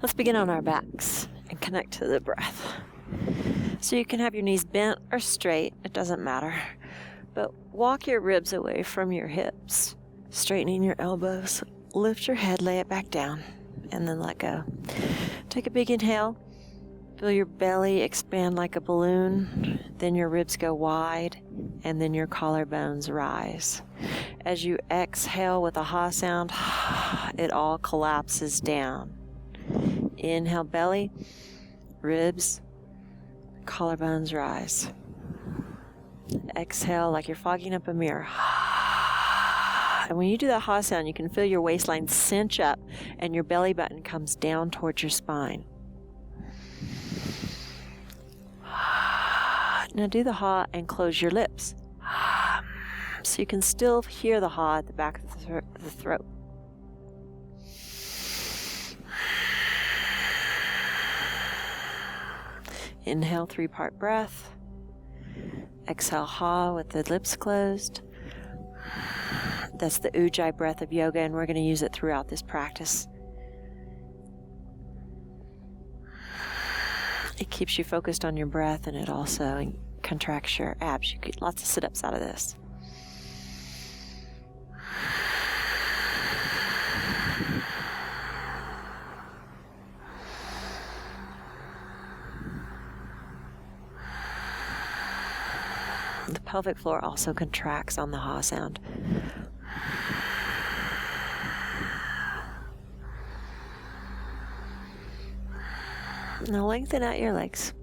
Let's begin on our backs and connect to the breath. So you can have your knees bent or straight, it doesn't matter. But walk your ribs away from your hips, straightening your elbows. Lift your head, lay it back down, and then let go. Take a big inhale. Feel your belly expand like a balloon. Then your ribs go wide, and then your collarbones rise. As you exhale with a ha sound, it all collapses down. Inhale, belly, ribs, collarbones rise. Exhale like you're fogging up a mirror. And when you do that ha sound, you can feel your waistline cinch up and your belly button comes down towards your spine. Now do the ha and close your lips. So you can still hear the ha at the back of the throat. Inhale, 3-part breath. Exhale, ha with the lips closed. That's the Ujjayi breath of yoga, and we're going to use it throughout this practice. It keeps you focused on your breath, and it also contracts your abs. You get lots of sit-ups out of this. The pelvic floor also contracts on the ha sound. Now lengthen out your legs.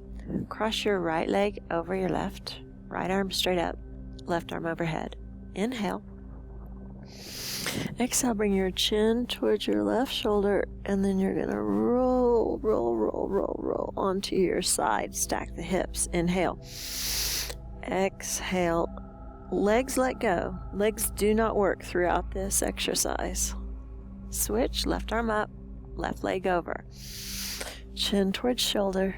Cross your right leg over your left. Right arm straight up. Left arm overhead. Inhale. Exhale, bring your chin towards your left shoulder, and then you're going to roll onto your side. Stack the hips. Inhale. Exhale. Legs let go. Legs do not work throughout this exercise. Switch, left arm up, left leg over. Chin towards shoulder,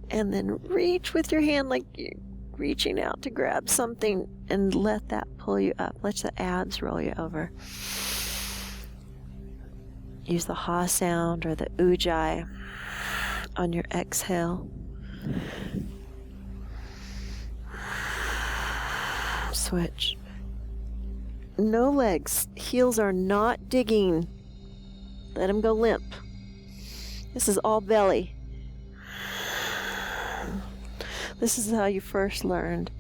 and then reach with your hand like you're reaching out to grab something, and let that pull you up. Let the abs roll you over. Use the ha sound or the Ujjayi on your exhale. Switch. No legs. Heels are not digging. Let them go limp. This is all belly. This is how you first learned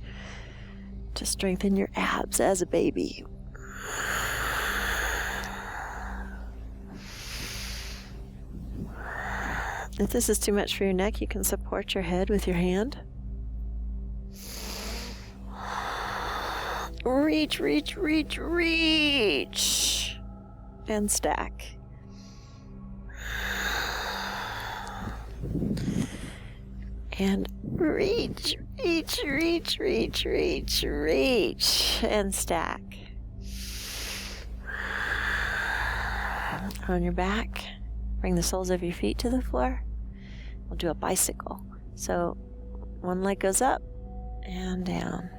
to strengthen your abs as a baby. If this is too much for your neck, you can support your head with your hand. Reach, and stack. And reach, and stack. On your back, bring the soles of your feet to the floor. We'll do a bicycle. So one leg goes up and down,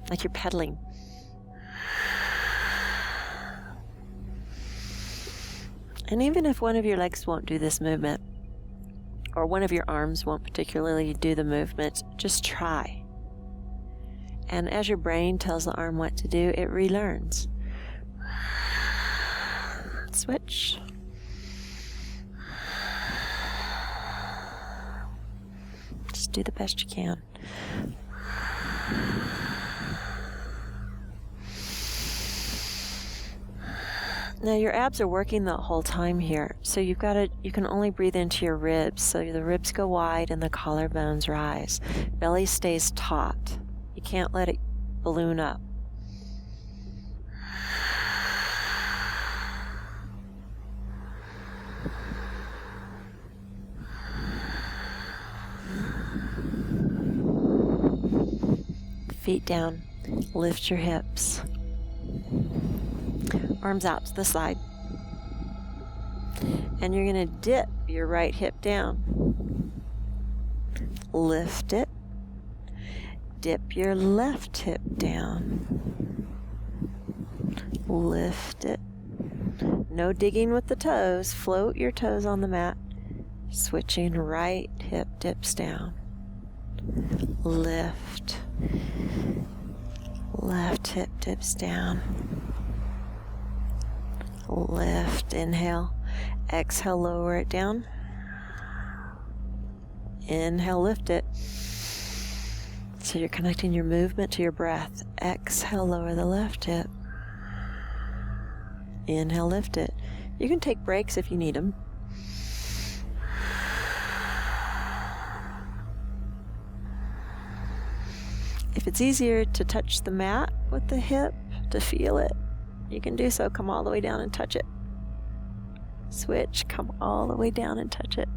like you're pedaling. And even if one of your legs won't do this movement, or one of your arms won't particularly do the movement, just try. And as your brain tells the arm what to do, it relearns. Switch. Just do the best you can. Now your abs are working the whole time here, so you can only breathe into your ribs, so the ribs go wide and the collarbones rise. Belly stays taut. You can't let it balloon up. Feet down, lift your hips. Arms out to the side. And you're going to dip your right hip down. Lift it. Dip your left hip down. Lift it. No digging with the toes. Float your toes on the mat. Switching, right hip dips down. Lift. Left hip dips down. Lift, inhale. Exhale, lower it down. Inhale, lift it. So you're connecting your movement to your breath. Exhale, lower the left hip. Inhale, lift it. You can take breaks if you need them. If it's easier to touch the mat with the hip to feel it, you can do so. Come all the way down and touch it. Switch, come all the way down and touch it.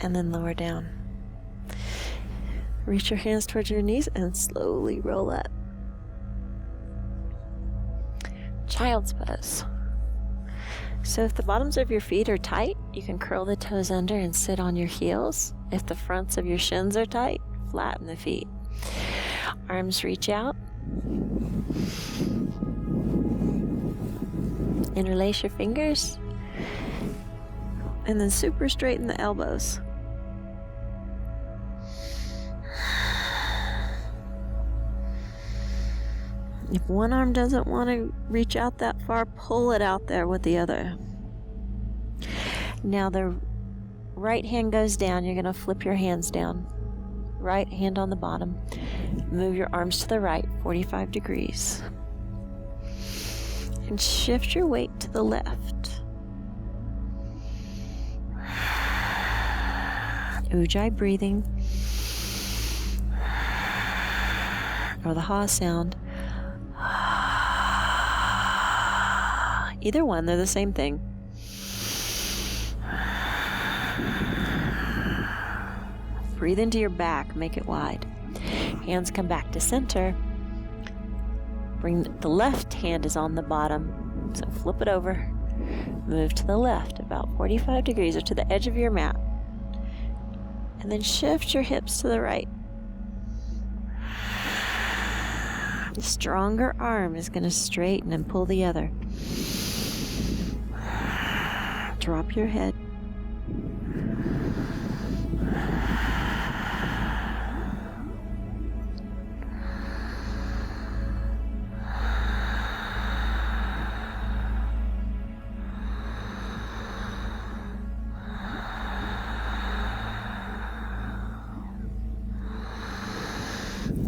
And then lower down. Reach your hands towards your knees and slowly roll up. Child's pose. So if the bottoms of your feet are tight, you can curl the toes under and sit on your heels. If the fronts of your shins are tight, flatten the feet. Arms reach out. Interlace your fingers. And then super straighten the elbows. If one arm doesn't want to reach out that far, pull it out there with the other. Now the right hand goes down. You're going to flip your hands down. Right hand on the bottom. Move your arms to the right, 45 degrees. And shift your weight to the left. Ujjayi breathing. Or the ha sound. Either one, they're the same thing. Breathe into your back, make it wide. Hands come back to center. Bring the left hand is on the bottom, so flip it over. Move to the left about 45 degrees or to the edge of your mat. And then shift your hips to the right. The stronger arm is going to straighten and pull the other. Drop your head.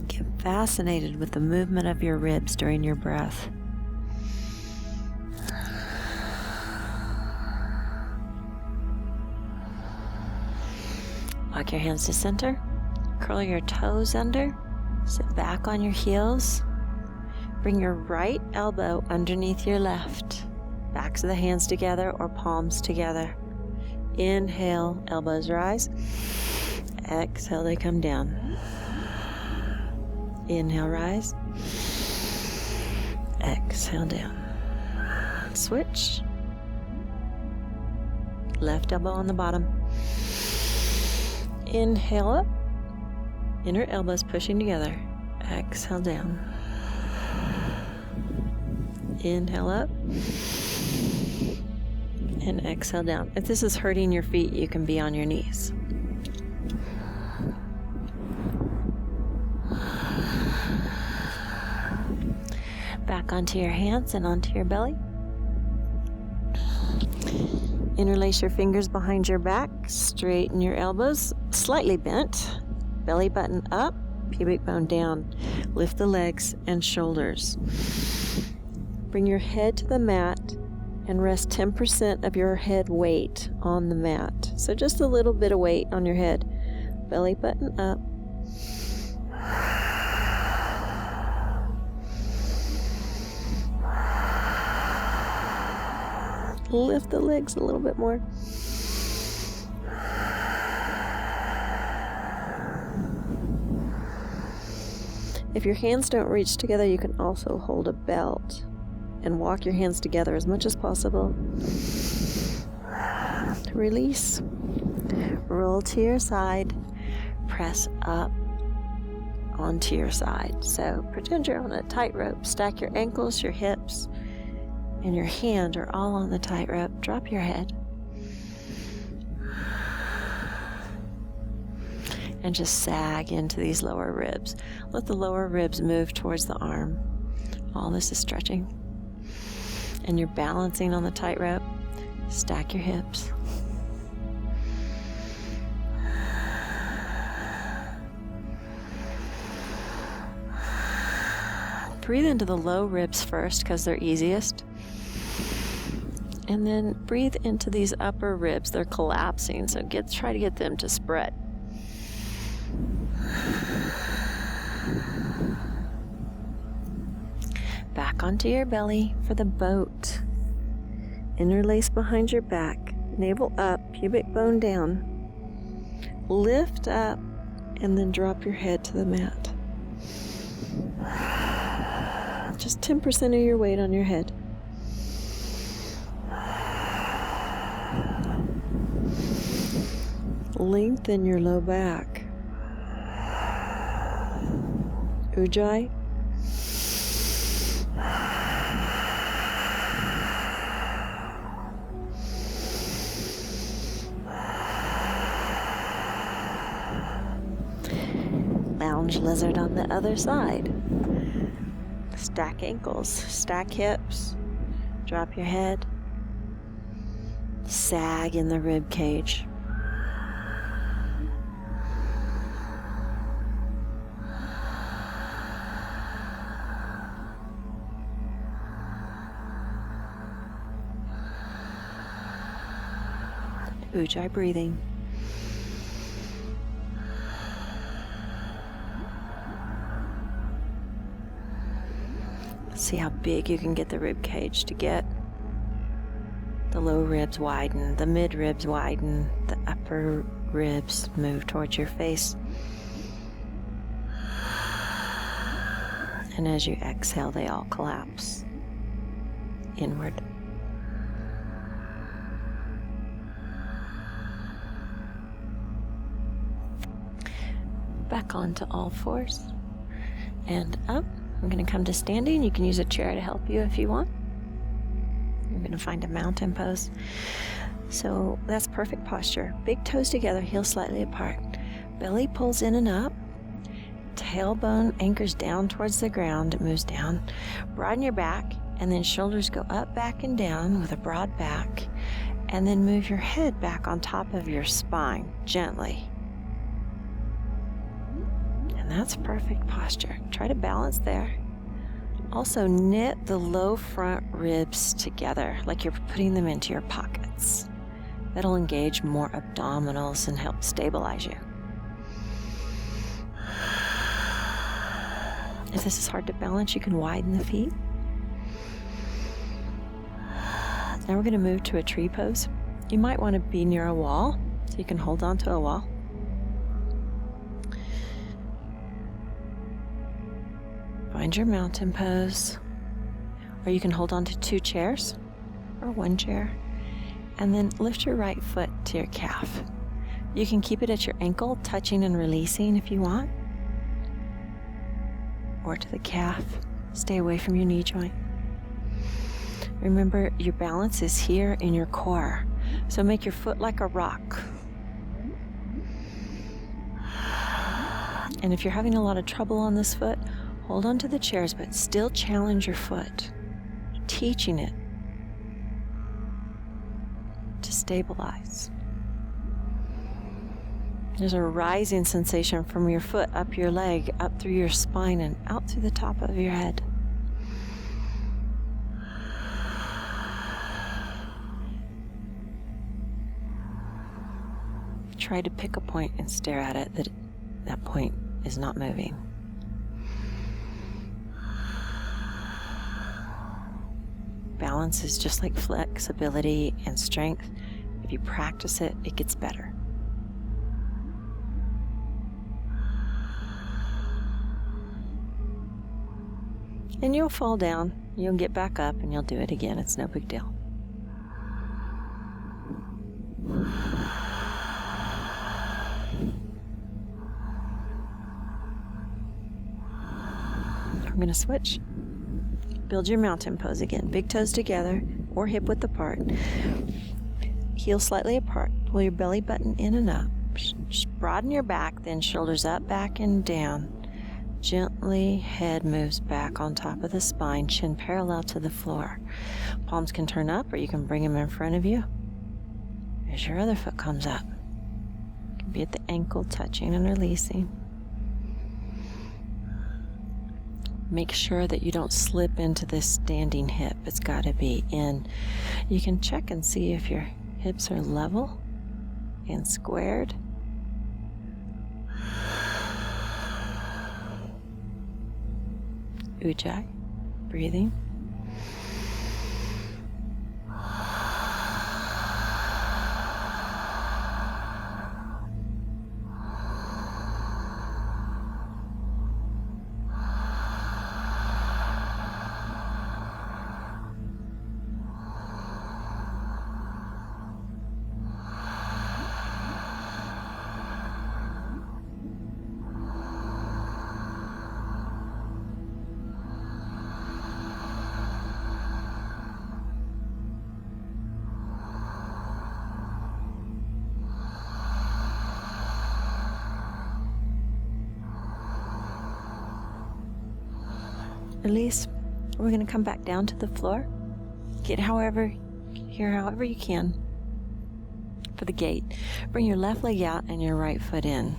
Get fascinated with the movement of your ribs during your breath. Walk your hands to center. Curl your toes under. Sit back on your heels. Bring your right elbow underneath your left. Backs of the hands together or palms together. Inhale, elbows rise. Exhale, they come down. Inhale, rise. Exhale, down. Switch. Left elbow on the bottom. Inhale up. Inner elbows pushing together. Exhale down. Inhale up. And exhale down. If this is hurting your feet, you can be on your knees. Back onto your hands and onto your belly. Interlace your fingers behind your back. Straighten your elbows, slightly bent. Belly button up, pubic bone down. Lift the legs and shoulders. Bring your head to the mat and rest 10% of your head weight on the mat. So just a little bit of weight on your head. Belly button up. Lift the legs a little bit more. If your hands don't reach together, you can also hold a belt and walk your hands together as much as possible. Release. Roll to your side. Press up onto your side. So pretend you're on a tightrope. Stack your ankles, your hips, and your hand are all on the tightrope. Drop your head. And just sag into these lower ribs. Let the lower ribs move towards the arm. All this is stretching. And you're balancing on the tightrope. Stack your hips. Breathe into the low ribs first because they're easiest. And then breathe into these upper ribs. They're collapsing, so try to get them to spread. Back onto your belly for the boat. Interlace behind your back, navel up, pubic bone down. Lift up and then drop your head to the mat. Just 10% of your weight on your head. Lengthen your low back. Ujjayi. Lounge lizard on the other side. Stack ankles, stack hips, drop your head, sag in the rib cage. Ujjayi breathing. See how big you can get the rib cage to get. The low ribs widen, the mid ribs widen, the upper ribs move towards your face. And as you exhale, they all collapse inward. Back onto all fours and up. I'm going to come to standing. You can use a chair to help you if you want. You're going to find a mountain pose. So that's perfect posture. Big toes together, heels slightly apart. Belly pulls in and up. Tailbone anchors down towards the ground. It moves down. Broaden your back, and then shoulders go up, back, and down with a broad back. And then move your head back on top of your spine, gently. And that's perfect posture. Try to balance there. Also knit the low front ribs together like you're putting them into your pockets. That'll engage more abdominals and help stabilize you. If this is hard to balance, you can widen the feet. Now we're going to move to a tree pose. You might want to be near a wall so you can hold on to a wall. Find your mountain pose, or you can hold on to 2 chairs or 1 chair, and then lift your right foot to your calf. You can keep it at your ankle, touching and releasing if you want, or to the calf. Stay away from your knee joint. Remember, your balance is here in your core, so make your foot like a rock. And if you're having a lot of trouble on this foot, hold on to the chairs, but still challenge your foot, teaching it to stabilize. There's a rising sensation from your foot up your leg, up through your spine, and out through the top of your head. Try to pick a point and stare at it, that point is not moving. Balance is just like flexibility and strength. If you practice it, it gets better. And you'll fall down, you'll get back up, and you'll do it again. It's no big deal. I'm going to switch. Build your mountain pose again. Big toes together or hip width apart. Heels slightly apart. Pull your belly button in and up. Just broaden your back, then shoulders up, back, and down. Gently, head moves back on top of the spine, chin parallel to the floor. Palms can turn up, or you can bring them in front of you as your other foot comes up. You can be at the ankle, touching and releasing. Make sure that you don't slip into this standing hip. It's got to be in. You can check and see if your hips are level and squared. Ujjayi, breathing. Release. We're going to come back down to the floor. Get however you can for the gate. Bring your left leg out and your right foot in.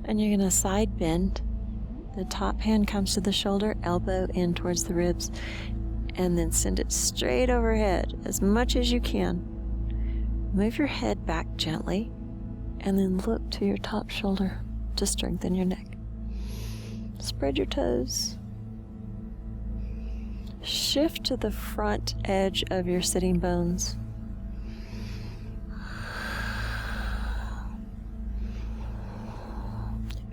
And you're going to side bend. The top hand comes to the shoulder, elbow in towards the ribs, and then send it straight overhead as much as you can. Move your head back gently, and then look to your top shoulder to strengthen your neck. Spread your toes. Shift to the front edge of your sitting bones.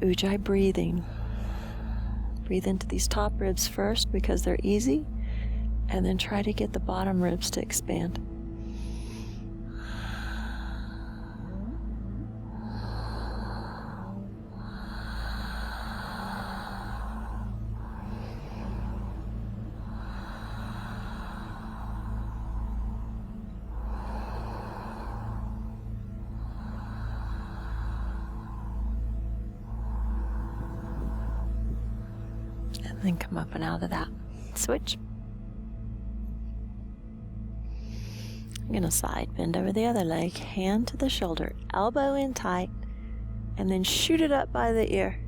Ujjayi breathing. Breathe into these top ribs first because they're easy, and then try to get the bottom ribs to expand. And then come up and out of that. Switch. I'm going to side bend over the other leg, hand to the shoulder, elbow in tight, and then shoot it up by the ear.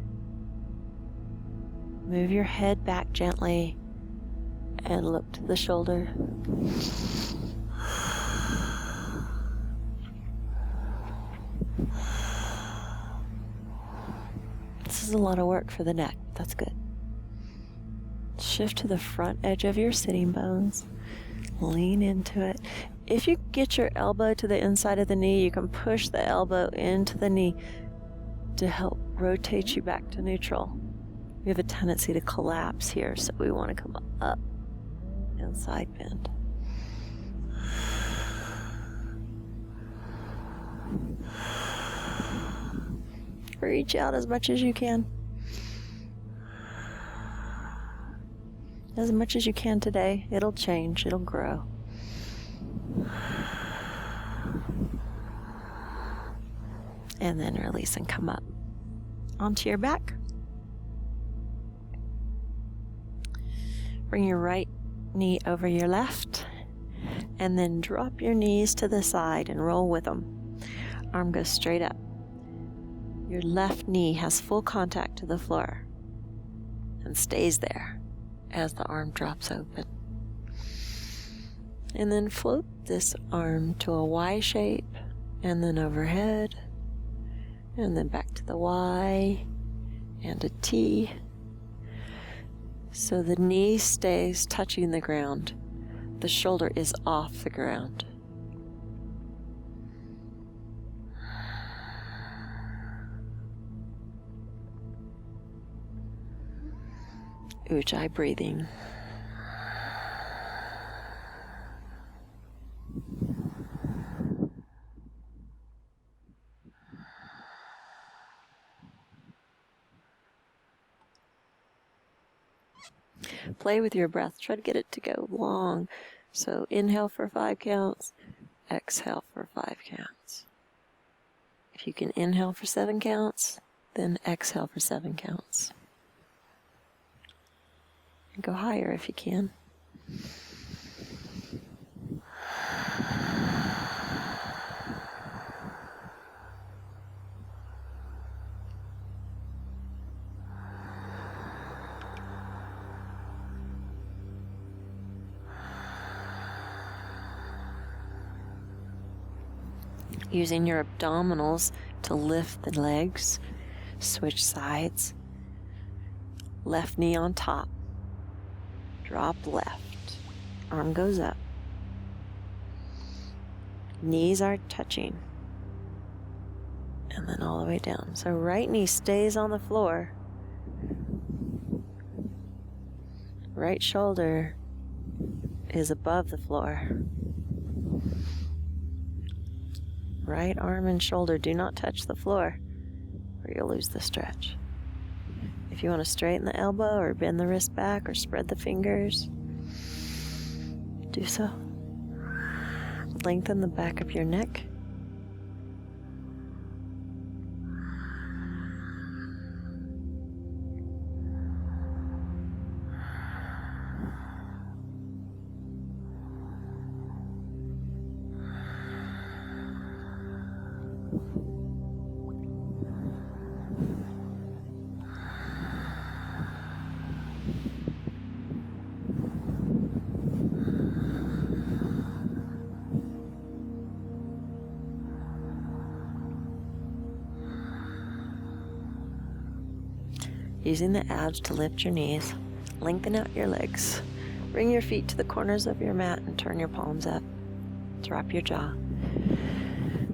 Move your head back gently and look to the shoulder. This is a lot of work for the neck. That's good. Shift to the front edge of your sitting bones. Lean into it. If you get your elbow to the inside of the knee, you can push the elbow into the knee to help rotate you back to neutral. We have a tendency to collapse here, so we want to come up and side bend. Reach out as much as you can. As much as you can today. It'll change. It'll grow. And then release and come up onto your back. Bring your right knee over your left, and then drop your knees to the side and roll with them. Arm goes straight up. Your left knee has full contact to the floor and stays there as the arm drops open. And then float this arm to a Y shape, and then overhead, and then back to the Y and a T. So the knee stays touching the ground. The shoulder is off the ground. Ujjayi breathing. Play with your breath. Try to get it to go long. So inhale for 5 counts, exhale for 5 counts. If you can inhale for 7 counts, then exhale for 7 counts. And go higher if you can. Using your abdominals to lift the legs, switch sides, left knee on top, drop left, arm goes up, knees are touching, and then all the way down. So right knee stays on the floor, right shoulder is above the floor. Right arm and shoulder do not touch the floor, or you'll lose the stretch. If you want to straighten the elbow or bend the wrist back or spread the fingers, do so. Lengthen the back of your neck. Using the abs to lift your knees, lengthen out your legs. Bring your feet to the corners of your mat and turn your palms up. Drop your jaw.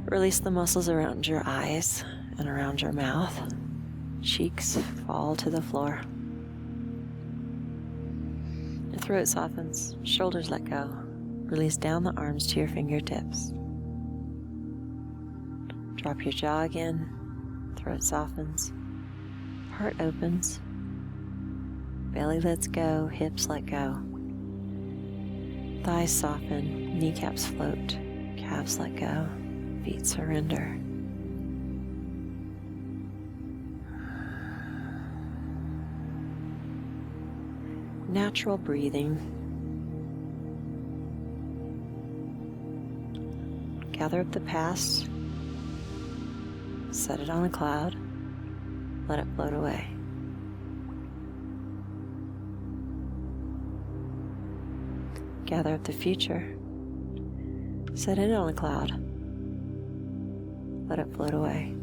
Release the muscles around your eyes and around your mouth. Cheeks fall to the floor. Your throat softens. Shoulders let go. Release down the arms to your fingertips. Drop your jaw again. Throat softens. Heart opens. Belly lets go. Hips let go. Thighs soften. Kneecaps float. Calves let go. Feet surrender. Natural breathing. Gather up the past. Set it on a cloud. Let it float away. Gather up the future. Set it on a cloud. Let it float away.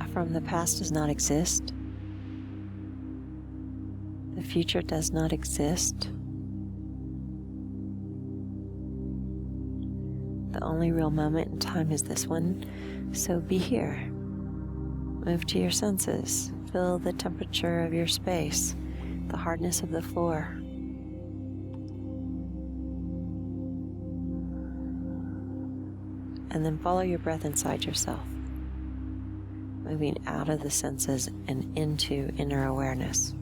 Affirm the past does not exist. The future does not exist. The only real moment in time is this one, so be here. Move to your senses. Feel the temperature of your space, the hardness of the floor. And then follow your breath inside yourself, moving out of the senses and into inner awareness.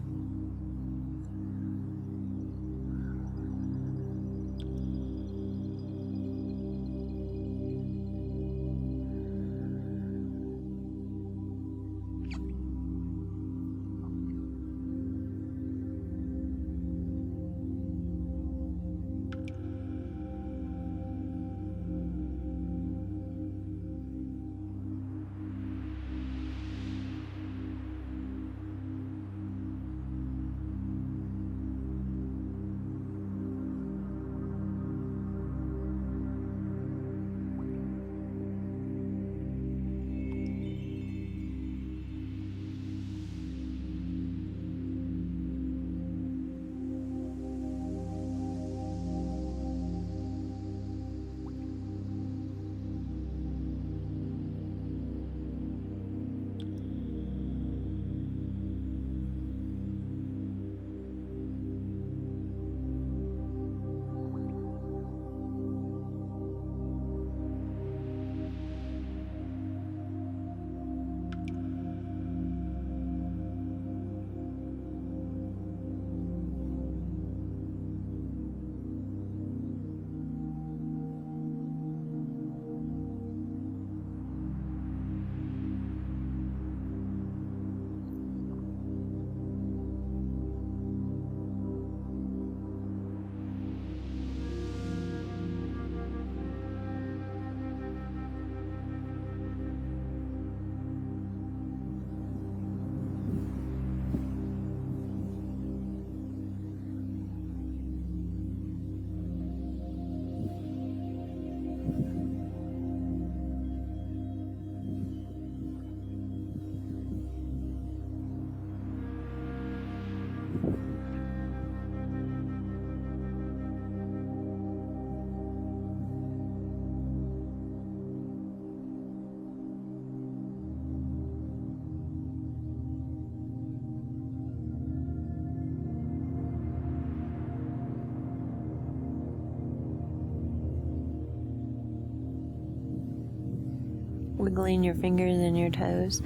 wiggling your fingers and your toes.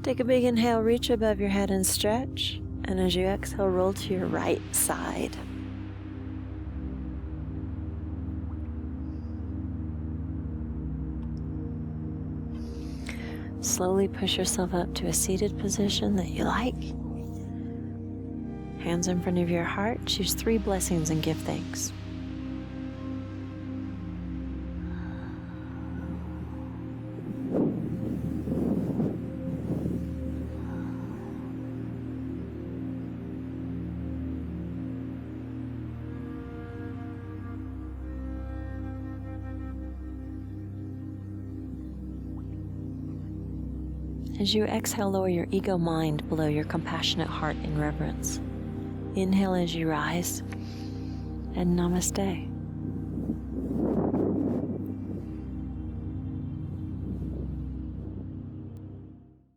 Take a big inhale, reach above your head and stretch. And as you exhale, roll to your right side. Slowly push yourself up to a seated position that you like. Hands in front of your heart. Choose 3 blessings and give thanks. As you exhale, lower your ego mind below your compassionate heart in reverence. Inhale as you rise, and namaste.